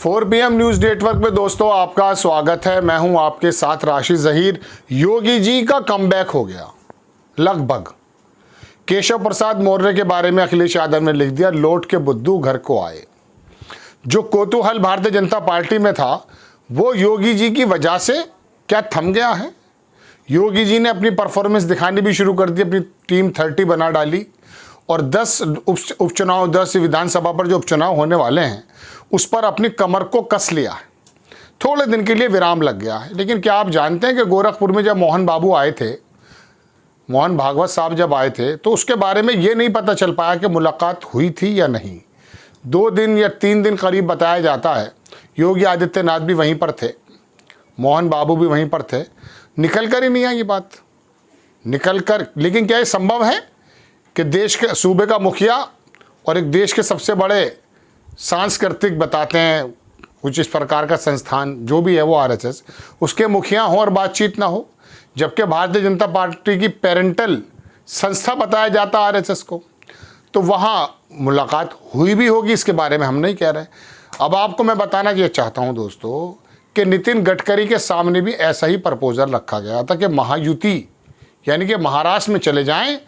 4 PM news network में दोस्तों आपका स्वागत है। मैं हूं आपके साथ राशिद ज़हीर। योगी जी का कमबैक हो गया लगभग। केशव प्रसाद मौर्य के बारे में अखिलेश यादव ने लिख दिया, लौट के बुद्धू घर को आए। जो कौतूहल भारतीय जनता पार्टी में था वो योगी जी की वजह से क्या थम गया है। योगी जी ने अपनी परफॉर्मेंस दिखानी भी शुरू कर दी, अपनी टीम 30 बना डाली और 10 उपचुनाव 10 विधानसभा पर जो उपचुनाव होने वाले हैं उस पर अपनी कमर को कस लिया है। थोड़े दिन के लिए विराम लग गया है। लेकिन क्या आप जानते हैं कि गोरखपुर में जब मोहन बाबू आए थे, मोहन भागवत साहब जब आए थे, तो उसके बारे में ये नहीं पता चल पाया कि मुलाकात हुई थी या नहीं। 2 दिन या 3 दिन करीब बताया जाता है। योगी आदित्यनाथ भी वहीं पर थे, मोहन बाबू भी वहीं पर थे। निकल कर ही नहीं आई ये बात, निकल कर। लेकिन क्या ये संभव है कि देश के सूबे का मुखिया और एक देश के सबसे बड़े सांस्कृतिक बताते हैं कुछ इस प्रकार का संस्थान जो भी है वो आरएसएस, उसके मुखिया हों और बातचीत ना हो, जबकि भारतीय जनता पार्टी की पेरेंटल संस्था बताया जाता आरएसएस को, तो वहाँ मुलाकात हुई भी होगी, इसके बारे में हम नहीं कह रहे। अब आपको मैं बताना ये चाहता हूँ दोस्तों कि नितिन गडकरी के सामने भी ऐसा ही प्रपोजल रखा गया था कि महायुति यानी कि महाराष्ट्र में चले जाएं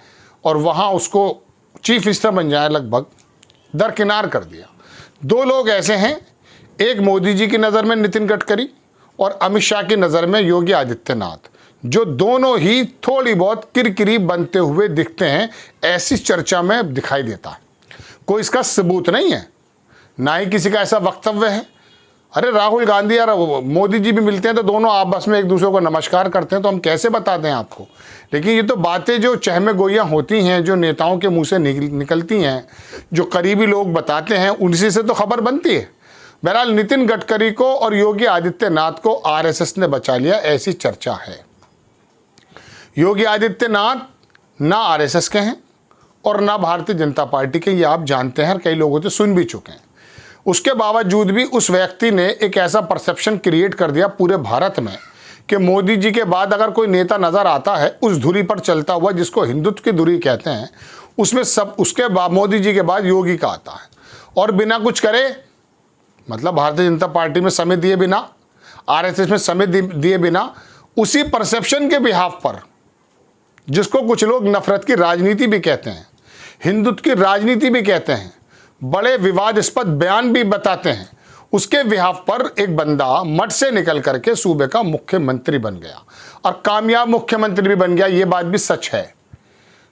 और वहाँ उसको चीफ मिनिस्टर बन जाए, लगभग दरकिनार कर दिया। 2 लोग ऐसे हैं, एक मोदी जी की नज़र में नितिन गडकरी और अमित शाह की नज़र में योगी आदित्यनाथ, जो दोनों ही थोड़ी बहुत किरकिरी बनते हुए दिखते हैं, ऐसी चर्चा में दिखाई देता है। कोई इसका सबूत नहीं है, ना ही किसी का ऐसा वक्तव्य है। अरे राहुल गांधी और मोदी जी भी मिलते हैं तो दोनों आपस में एक दूसरे को नमस्कार करते हैं, तो हम कैसे बता दें आपको। लेकिन ये तो बातें जो चहमे गोइयाँ होती हैं, जो नेताओं के मुंह से निकलती हैं, जो करीबी लोग बताते हैं, उनसे से तो खबर बनती है। बहरहाल नितिन गडकरी को और योगी आदित्यनाथ को आरएसएस ने बचा लिया, ऐसी चर्चा है। योगी आदित्यनाथ ना आरएसएस के हैं और ना भारतीय जनता पार्टी के, ये आप जानते हैं और कई लोगों से सुन भी चुके हैं। उसके बावजूद भी उस व्यक्ति ने एक ऐसा परसेप्शन क्रिएट कर दिया पूरे भारत में कि मोदी जी के बाद अगर कोई नेता नज़र आता है उस धुरी पर चलता हुआ, जिसको हिंदुत्व की धुरी कहते हैं, उसमें सब उसके बाद मोदी जी के बाद योगी का आता है। और बिना कुछ करे, मतलब भारतीय जनता पार्टी में समय दिए बिना, आरएसएस में समय दिए बिना, उसी परसेप्शन के बिहाफ पर, जिसको कुछ लोग नफरत की राजनीति भी कहते हैं, हिंदुत्व की राजनीति भी कहते हैं, बड़े विवादास्पद बयान भी बताते हैं, उसके बिहाफ पर एक बंदा मठ से निकल करके सूबे का मुख्यमंत्री बन गया और कामयाब मुख्यमंत्री भी बन गया। ये बात भी सच है।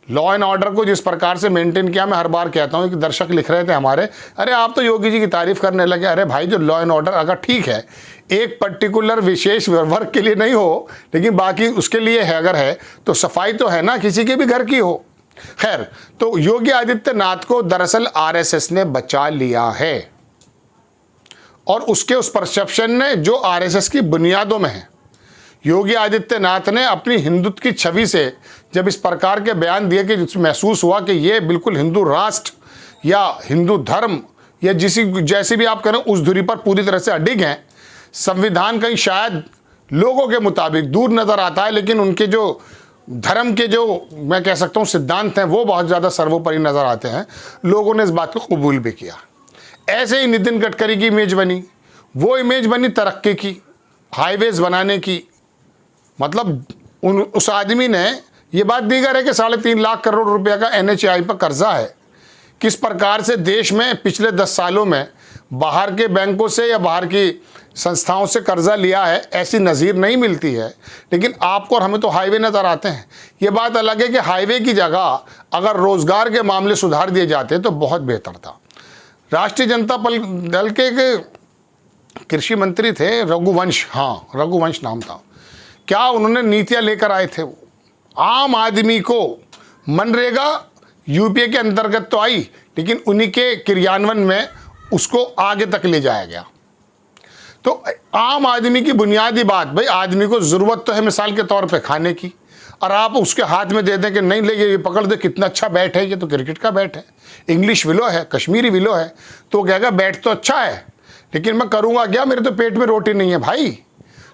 लॉ एंड ऑर्डर को जिस प्रकार से मेंटेन किया, मैं हर बार कहता हूं कि दर्शक लिख रहे थे हमारे, अरे आप तो योगी जी की तारीफ करने लगे। अरे भाई, जो लॉ एंड ऑर्डर अगर ठीक है, एक पर्टिकुलर विशेष वर्ग के लिए नहीं हो, लेकिन बाकी उसके लिए है, अगर है तो सफाई तो है ना, किसी के भी घर की हो। खैर, तो योगी आदित्यनाथ को दरअसल आरएसएस ने बचा लिया है और उसके उस परसेप्शन ने जो आरएसएस की बुनियादों में है। योगी आदित्यनाथ ने अपनी हिंदुत्व की छवि से जब इस प्रकार के बयान दिए कि महसूस हुआ कि ये बिल्कुल हिंदू राष्ट्र या हिंदू धर्म या जैसी भी आप करें उस धुरी पर पूरी तरह से अडिग हैं। संविधान कहीं शायद लोगों के मुताबिक दूर नज़र आता है, लेकिन उनके जो धर्म के जो मैं कह सकता हूँ सिद्धांत हैं वो बहुत ज़्यादा सर्वोपरि नज़र आते हैं। लोगों ने इस बात को कबूल भी किया। ऐसे ही नितिन गडकरी की इमेज बनी, वो इमेज बनी तरक्की की, हाईवेज बनाने की। मतलब उस आदमी ने ये बात दीगर है कि 3.5 लाख करोड़ रुपया का NHAI पर कर्जा है। किस प्रकार से देश में पिछले 10 सालों में बाहर के बैंकों से या बाहर की संस्थाओं से कर्जा लिया है, ऐसी नज़ीर नहीं मिलती है। लेकिन आपको और हमें तो हाईवे नज़र आते हैं। ये बात अलग है कि हाईवे की जगह अगर रोज़गार के मामले सुधार दिए जाते तो बहुत बेहतर था। राष्ट्रीय जनता दल के कृषि मंत्री थे रघुवंश, हाँ रघुवंश नाम था। क्या उन्होंने नीतियाँ लेकर आए थे, आम आदमी को मनरेगा यूपीए के अंतर्गत तो आई, लेकिन उन्हीं के क्रियान्वयन में उसको आगे तक ले जाया गया। तो आम आदमी की बुनियादी बात, भाई आदमी को ज़रूरत तो है मिसाल के तौर पे खाने की, और आप उसके हाथ में दे दें कि नहीं ले ये पकड़ दे, कितना अच्छा बैट है, ये तो क्रिकेट का बैट है, इंग्लिश विलो है, कश्मीरी विलो है, तो कहेगा बैट तो अच्छा है, लेकिन मैं करूँगा क्या, मेरे तो पेट में रोटी नहीं है भाई।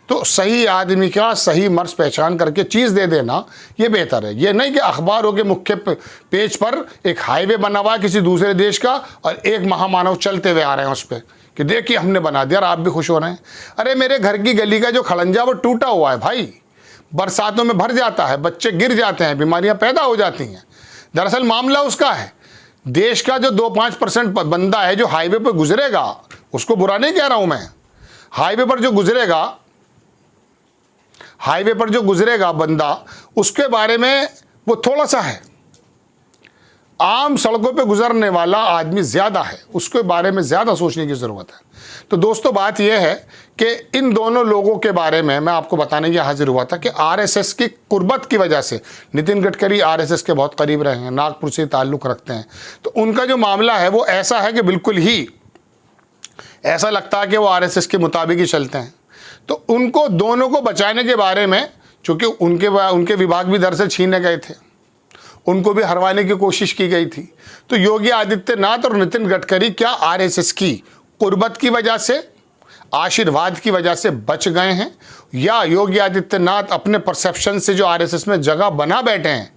तो सही आदमी का सही मर्ज पहचान करके चीज़ दे देना ये बेहतर है। ये नहीं कि अखबारों के मुख्य पेज पर एक हाईवे बना हुआ है किसी दूसरे देश का और एक महामानव चलते हुए आ रहे हैं उस पर कि देखिए हमने बना दिया और आप भी खुश हो रहे हैं। अरे मेरे घर की गली का जो खड़ंजा वो टूटा हुआ है भाई, बरसातों में भर जाता है, बच्चे गिर जाते हैं, बीमारियां पैदा हो जाती हैं। दरअसल मामला उसका है, देश का जो 2-5% बंदा है जो हाईवे पर गुजरेगा, उसको बुरा नहीं कह रहा हूं मैं, हाईवे पर जो गुजरेगा बंदा, उसके बारे में वो थोड़ा सा है। आम सड़कों पे गुजरने वाला आदमी ज़्यादा है, उसके बारे में ज़्यादा सोचने की ज़रूरत है। तो दोस्तों बात यह है कि इन दोनों लोगों के बारे में मैं आपको बताने के हाजिर हुआ था कि आरएसएस की कुर्बत की वजह से, नितिन गडकरी आरएसएस के बहुत करीब रहे हैं, नागपुर से ताल्लुक़ रखते हैं, तो उनका जो मामला है वो ऐसा है कि बिल्कुल ही ऐसा लगता है कि वो आरएसएस के मुताबिक ही चलते हैं। तो उनको दोनों को बचाने के बारे में, चूँकि उनके विभाग भी दरअसल छीने गए थे, उनको भी हरवाने की कोशिश की गई थी। तो योगी आदित्यनाथ और नितिन गडकरी क्या आरएसएस की कुर्बत की वजह से, आशीर्वाद की वजह से बच गए हैं, या योगी आदित्यनाथ अपने परसेप्शन से जो आरएसएस में जगह बना बैठे हैं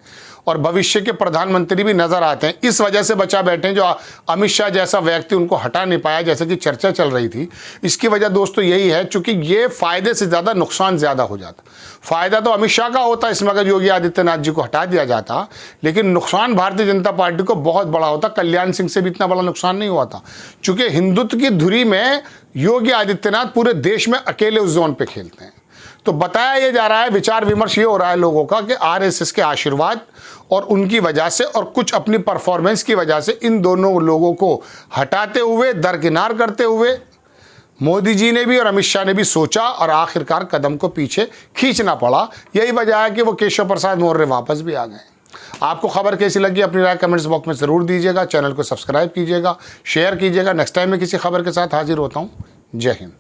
और भविष्य के प्रधानमंत्री भी नजर आते हैं, इस वजह से बचा बैठे हैं, जो अमित शाह जैसा व्यक्ति उनको हटा नहीं पाया जैसे कि चर्चा चल रही थी। इसकी वजह दोस्तों यही है, चूंकि ये फायदे से ज़्यादा नुकसान ज़्यादा हो जाता। फायदा तो अमित शाह का होता इसमें अगर योगी आदित्यनाथ जी को हटा दिया जाता, लेकिन नुकसान भारतीय जनता पार्टी को बहुत बड़ा होता। कल्याण सिंह से भी इतना बड़ा नुकसान नहीं हुआ था, चूंकि हिंदुत्व की धुरी में योगी आदित्यनाथ पूरे देश में अकेले उस जोन पर खेलते हैं। तो बताया ये जा रहा है, विचार विमर्श ये हो रहा है लोगों का कि आरएसएस के आशीर्वाद और उनकी वजह से और कुछ अपनी परफॉर्मेंस की वजह से इन दोनों लोगों को हटाते हुए, दरकिनार करते हुए मोदी जी ने भी और अमित शाह ने भी सोचा और आखिरकार कदम को पीछे खींचना पड़ा। यही वजह है कि वो केशव प्रसाद मौर्य वापस भी आ गए। आपको खबर कैसी लगी अपनी राय कमेंट्स बॉक्स में ज़रूर दीजिएगा। चैनल को सब्सक्राइब कीजिएगा, शेयर कीजिएगा। नेक्स्ट टाइम मैं किसी खबर के साथ हाजिर होता हूँ। जय हिंद।